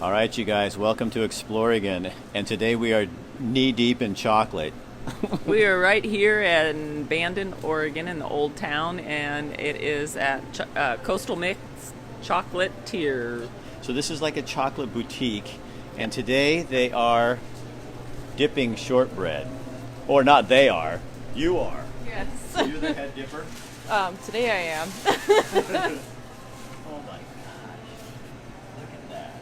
All right, you guys, welcome to Exploregon, and today we are knee-deep in chocolate. We are right here in Bandon, Oregon, in the old town, and it is at Coastal Mix Chocolatier. So this is like a chocolate boutique, and today they are dipping shortbread. Or not they are, you are. Yes. You're the head dipper? Today I am. Oh my gosh. Look at that.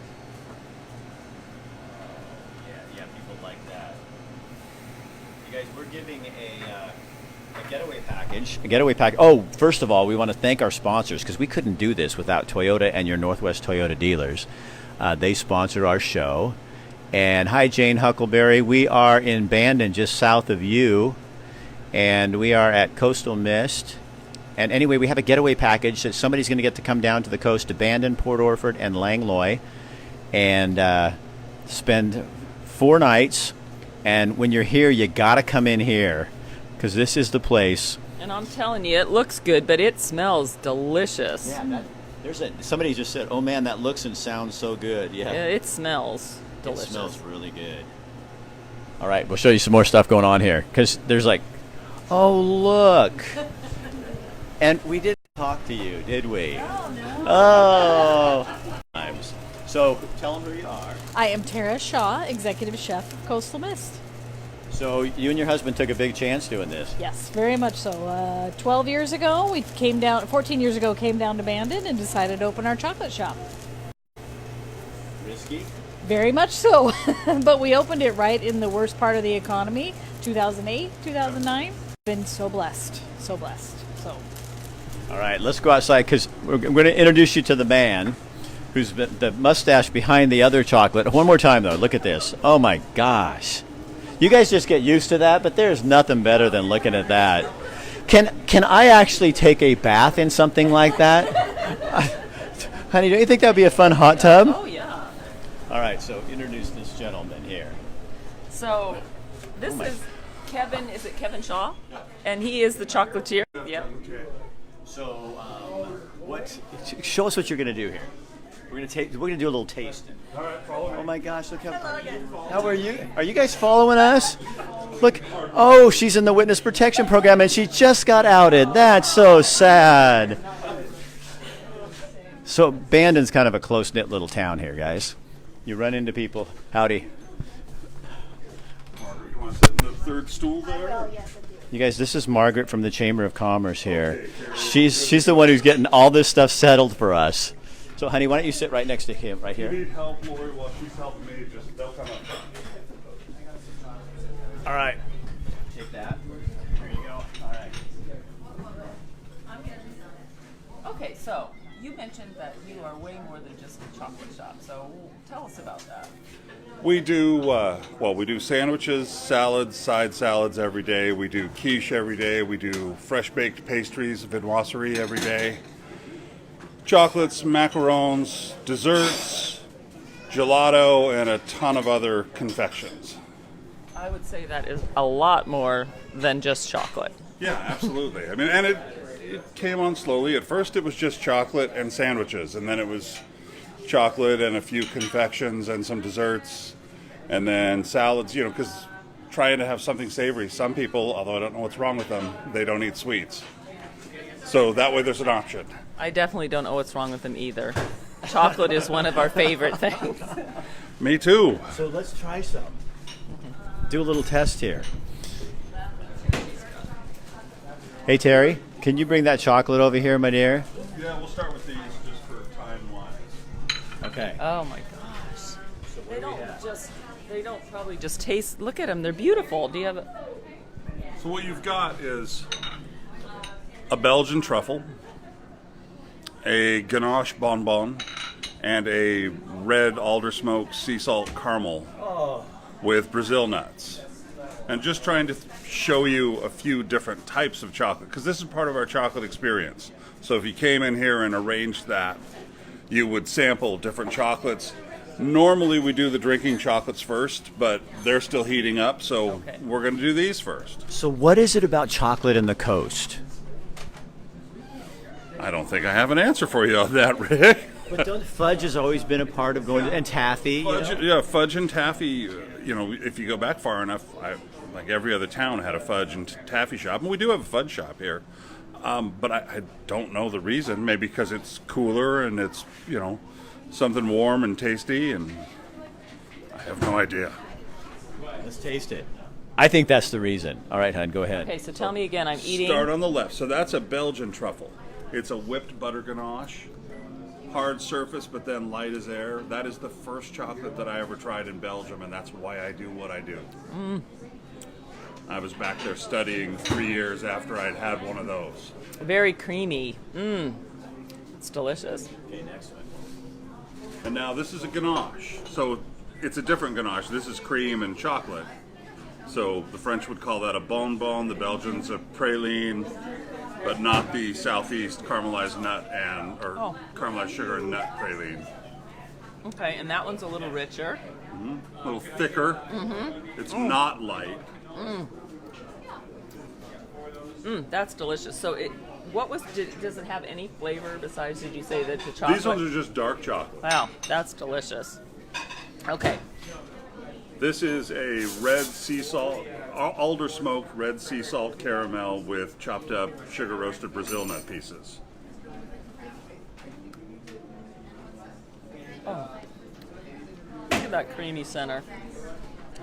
Yeah, people like that. You guys, we're giving a getaway package. A getaway pack. Oh, first of all, we want to thank our sponsors because we couldn't do this without Toyota and your Northwest Toyota dealers. They sponsor our show. And hi, Jane Huckleberry. We are in Bandon, just south of you, and we are at Coastal Mist. And anyway, we have a getaway package that somebody's going to get to come down to the coast to Bandon, Port Orford, and Langlois, and spend 4 nights. And when you're here, you got to come in here because this is the place. And I'm telling you, it looks good, but it smells delicious. Yeah, somebody just said, "Oh man, that looks and sounds so good." Yeah, It smells delicious. It smells really good. All right, we'll show you some more stuff going on here because there's like, oh look, and we didn't talk to you, did we? Oh. So tell them who you are. I am Tara Shaw, Executive Chef of Coastal Mist. So you and your husband took a big chance doing this. Yes, very much so. 12 years ago, 14 years ago, came down to Bandon and decided to open our chocolate shop. Risky? Very much so. But we opened it right in the worst part of the economy, 2008, 2009. Been so blessed, so blessed. So. All right, let's go outside because I'm going to introduce you to the man who's the mustache behind the other chocolate. One more time, though. Look at this. Oh, my gosh. You guys just get used to that, but there's nothing better than looking at that. Can I actually take a bath in something like that? Honey, don't you think that would be a fun hot tub? Oh, yeah. All right, so introduce this gentleman here. So this is Kevin. Is it Kevin Shaw? And he is the chocolatier. Yep. So, show us what you're going to do here. We're gonna do a little tasting. All right, follow me. Oh my gosh, look how are you? Are you guys following us? Look, oh, she's in the witness protection program and she just got outed. That's so sad. So Bandon's kind of a close-knit little town here, guys. You run into people. Howdy. Margaret, you want to sit in the third stool there? You guys, this is Margaret from the Chamber of Commerce here. She's the one who's getting all this stuff settled for us. So, honey, why don't you sit right next to him, right here? If you need help, Lori, while she's helping me, they'll come up. All right. Take that. There you go. All right. Okay, so you mentioned that you are way more than just a chocolate shop. So tell us about that. We do sandwiches, salads, side salads every day. We do quiche every day. We do fresh baked pastries, viennoiserie every day. Chocolates, macarons, desserts, gelato, and a ton of other confections. I would say that is a lot more than just chocolate. Yeah, absolutely. I mean, and it came on slowly. At first it was just chocolate and sandwiches, and then it was chocolate and a few confections and some desserts, and then salads, because trying to have something savory. Some people, although I don't know what's wrong with them, they don't eat sweets. So that way there's an option. I definitely don't know what's wrong with them either. Chocolate is one of our favorite things. Me too. So let's try some. Do a little test here. Hey, Terry, can you bring that chocolate over here, my dear? Yeah, we'll start with these just for time-wise. Okay. Oh my gosh. They don't probably just taste. Look at them. They're beautiful. Do you have a... So what you've got is a Belgian truffle, a ganache bonbon, and a red alder smoke sea salt caramel with Brazil nuts. And just trying to show you a few different types of chocolate, because this is part of our chocolate experience. So if you came in here and arranged that, you would sample different chocolates. Normally we do the drinking chocolates first, but they're still heating up, so we're going to do these first. So what is it about chocolate in the coast? I don't think I have an answer for you on that, Rick. But don't fudge has always been a part of going and taffy. You know? Yeah, fudge and taffy. You know, if you go back far enough, like every other town had a fudge and taffy shop, and we do have a fudge shop here. But I don't know the reason. Maybe because it's cooler and it's, you know, something warm and tasty, and I have no idea. Let's taste it. I think that's the reason. All right, hon, go ahead. Okay, so tell me again. I'm eating. Start on the left. So that's a Belgian truffle. It's a whipped butter ganache. Hard surface, but then light as air. That is the first chocolate that I ever tried in Belgium, and that's why I do what I do. I was back there studying 3 years after I'd had one of those. Very creamy. It's delicious. Okay, next one. And now this is a ganache. So it's a different ganache. This is cream and chocolate. So the French would call that a bonbon, the Belgians a praline, but not the Southeast caramelized nut or caramelized sugar and nut praline. Okay, and that one's a little richer. A little thicker. It's not light. That's delicious. So does it have any flavor besides, did you say that the chocolate? These ones are just dark chocolate. Wow, that's delicious. Okay. This is a red sea salt, alder smoked red sea salt caramel with chopped up sugar roasted Brazil nut pieces. Look at that creamy center.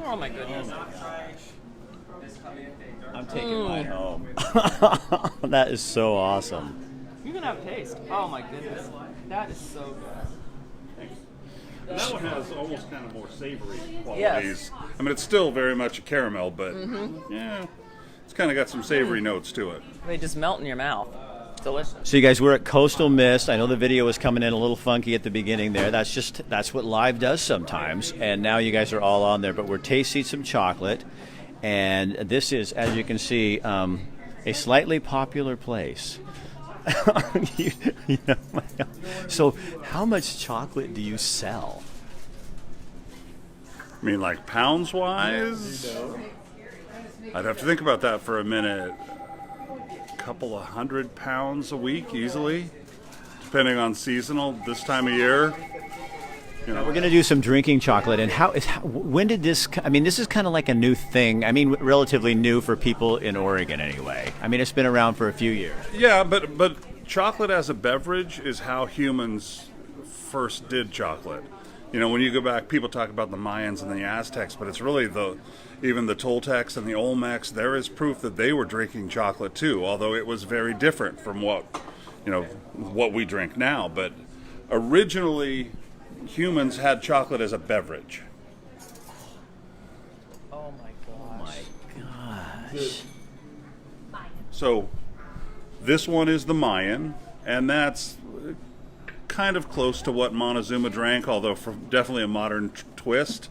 Oh my goodness. I'm taking mine home. That is so awesome. You can have a taste. Oh my goodness. That is so good. That one has almost kind of more savory qualities. Yes. I mean, it's still very much a caramel, but yeah, it's kind of got some savory notes to it. They just melt in your mouth. Delicious. So you guys, we're at Coastal Mist. I know the video was coming in a little funky at the beginning there. That's what live does sometimes. And now you guys are all on there, but we're tasting some chocolate. And this is, as you can see, a slightly popular place. You know, so how much chocolate do you sell? I mean, like pounds wise? I'd have to think about that for a minute. A couple of 100 pounds a week easily, depending on seasonal this time of year. You know, We're going to do some drinking chocolate. And when did this, I mean, this is kind of like a new thing. I mean, relatively new for people in Oregon anyway. I mean, it's been around for a few years. yeah, but chocolate as a beverage is how humans first did chocolate. You know, when you go back, people talk about the Mayans and the Aztecs, but it's really even the Toltecs and the Olmecs. There is proof that they were drinking chocolate too, although it was very different from what we drink now. But originally, humans had chocolate as a beverage. Oh my Gosh. So this one is the Mayan, and that's kind of close to what Montezuma drank, although definitely a modern twist.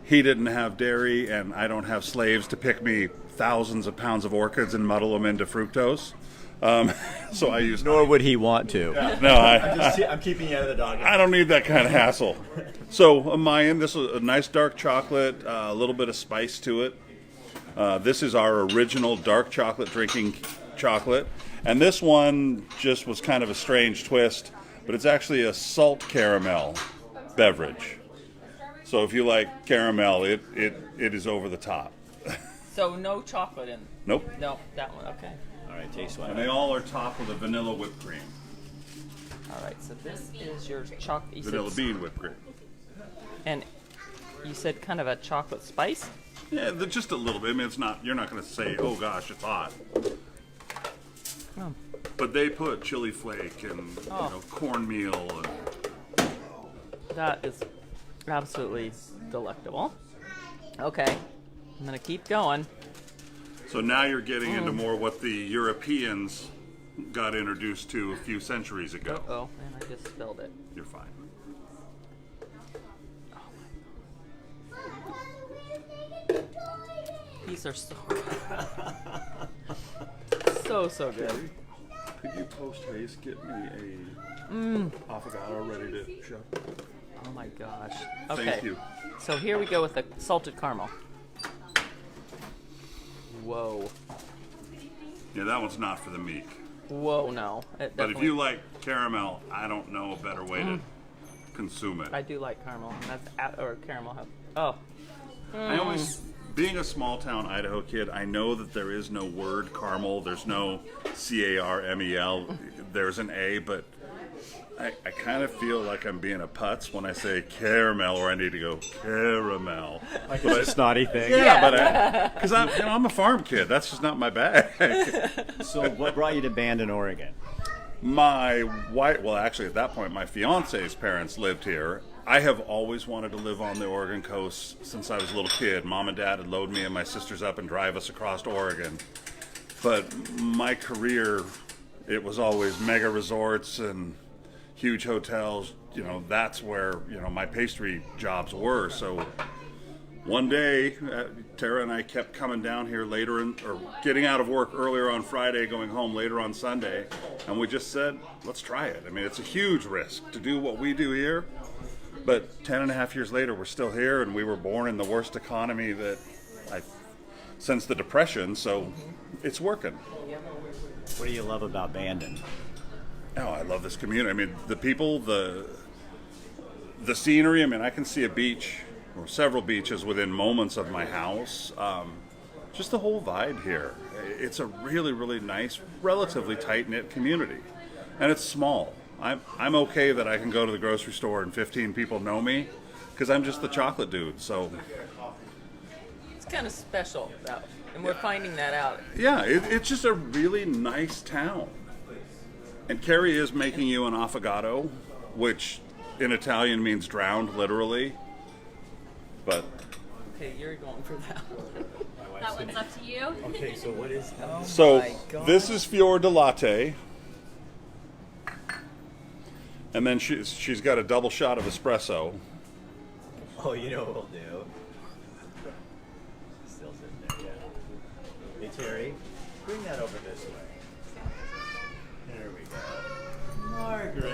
He didn't have dairy, and I don't have slaves to pick me thousands of pounds of orchids and muddle them into fructose. So I use. Nor would he want to. No, I'm keeping you out of the dog. I don't need that kind of hassle. So a Mayan, this is a nice dark chocolate, a little bit of spice to it. This is our original dark chocolate drinking chocolate. And this one just was kind of a strange twist, but it's actually a salt caramel beverage. So if you like caramel, it is over the top. So no chocolate in. Nope. No, that one. Okay. All right, taste one. And they all are topped with a vanilla whipped cream. All right. So this is your chocolate. Vanilla bean whipped cream. And you said kind of a chocolate spice. Yeah, just a little bit. I mean, it's not. You're not going to say, "Oh gosh, it's hot." Oh. But they put chili flake and cornmeal and That is absolutely delectable. Okay. I'm going to keep going. so now you're getting into more what the Europeans got introduced to a few centuries ago. Oh, and I just spilled it. You're fine. These are so good. So good. Could you post haste get me a affogato ready to shove? Oh my gosh. Okay. Thank you. So here we go with the salted caramel. Whoa. Yeah, that one's not for the meek. Whoa, no. But if you like caramel, I don't know a better way consume it. I do like caramel. Or caramel. Oh. I always, being a small town Idaho kid, I know that there is no word caramel. There's no CARMEL. There's an A, but I kind of feel like I'm being a putz when I say caramel, or I need to go caramel. Like it's a snotty thing. Yeah, but because I'm a farm kid. That's just not my bag. So what brought you to Bandon, Oregon? My wife, well, actually, at that point, my fiance's parents lived here. I have always wanted to live on the Oregon coast since I was a little kid. Mom and Dad would load me and my sisters up and drive us across to Oregon. But my career, it was always mega resorts and huge hotels. You know, that's where, my pastry jobs were. So one day, Tara and I kept coming down here or getting out of work earlier on Friday, going home later on Sunday, and we just said, let's try it. I mean, it's a huge risk to do what we do here, but 10 and a half years later, we're still here, and we were born in the worst economy since the Depression, so it's working. What do you love about Bandon? Oh, I love this community. I mean, the people, the scenery. I mean, I can see a beach or several beaches within moments of my house. Just the whole vibe here. It's a really, really nice, relatively tight-knit community. And it's small. I'm okay that I can go to the grocery store and 15 people know me because I'm just the chocolate dude. So It's kind of special, though. And we're finding that out. yeah, it's just a really nice town. And Carrie is making you an affogato, which in Italian means drowned, literally. But Okay, you're going for that one. That one's up to you. Okay, so what is? so my God. this is fior di latte, and then she's got a double shot of espresso. Oh, you know what we'll do. Still sitting there, yeah. Hey Terry, bring that over this way. There we go. Margaret.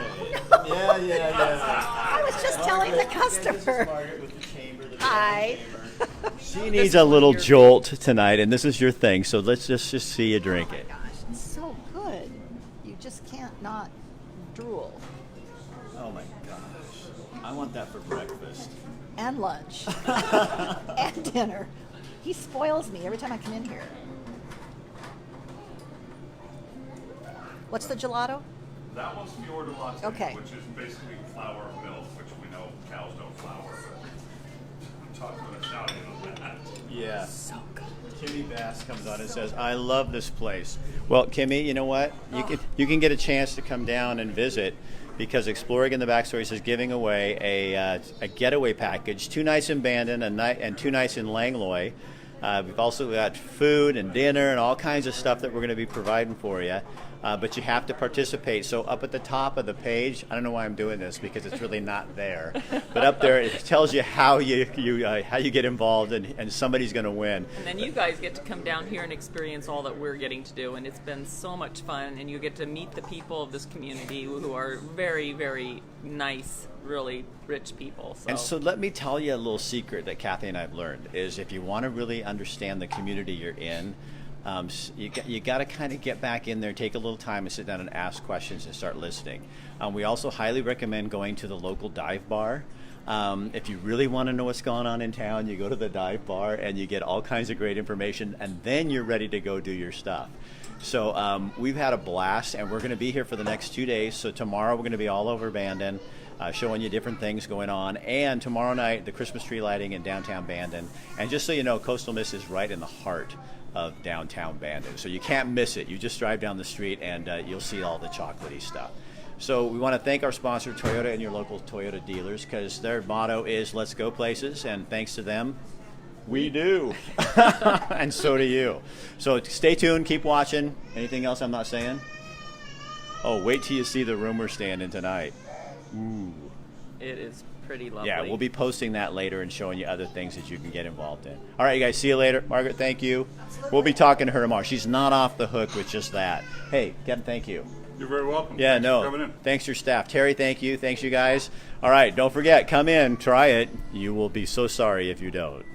Yeah. I was just telling the This is customer. Margaret with the chamber. The Hi. chamber. She needs a little jolt tonight, and this is your thing. So let's just see you drink it. Gosh, it's so good. You just can't not drool. Oh my gosh, I want that for breakfast. And lunch. And dinner. He spoils me every time I come in here. What's the gelato? That one's fior di latte, Okay. which is basically flour of milk, which we know cows don't flour. But talk to an Italian on that. Yeah. So good. Kimmy Bass comes on and says, "I love this place." Well, Kimmy, you know what? You can get a chance to come down and visit because Exploring in the Backstories is giving away a getaway package, 2 nights in Bandon and 2 nights in Langlois. We've also got food and dinner and all kinds of stuff that we're going to be providing for you. But you have to participate. So up at the top of the page, I don't know why I'm doing this because it's really not there. But up there, it tells you how you get involved, and somebody's going to win. And then you guys get to come down here and experience all that we're getting to do, and it's been so much fun. And you get to meet the people of this community who are very, very nice, really rich people. And so let me tell you a little secret that Kathy and I have learned is if you want to really understand the community you're in, you got to kind of get back in there, take a little time and sit down and ask questions and start listening. We also highly recommend going to the local dive bar. If you really want to know what's going on in town, you go to the dive bar and you get all kinds of great information, and then you're ready to go do your stuff. So we've had a blast, and we're going to be here for the next 2 days. So tomorrow we're going to be all over Bandon, showing you different things going on. And tomorrow night, the Christmas tree lighting in downtown Bandon. And just so you know, Coastal Mist is right in the heart of downtown Bandon. So you can't miss it. You just drive down the street and you'll see all the chocolatey stuff. So we want to thank our sponsor, Toyota, and your local Toyota dealers, because their motto is let's go places, and thanks to them, we do. And so do you. So stay tuned, keep watching. Anything else I'm not saying? Oh, wait till you see the room we're staying in tonight. Ooh. it is pretty lovely. Yeah, we'll be posting that later and showing you other things that you can get involved in. All right, you guys, see you later. Margaret, thank you. We'll be talking to her tomorrow. She's not off the hook with just that. Hey, Kevin, thank you. You're very welcome. Yeah, Thanks no. for coming in. Thanks your staff. Terry, thank you. Thanks you guys. All right, don't forget, come in, try it. You will be so sorry if you don't.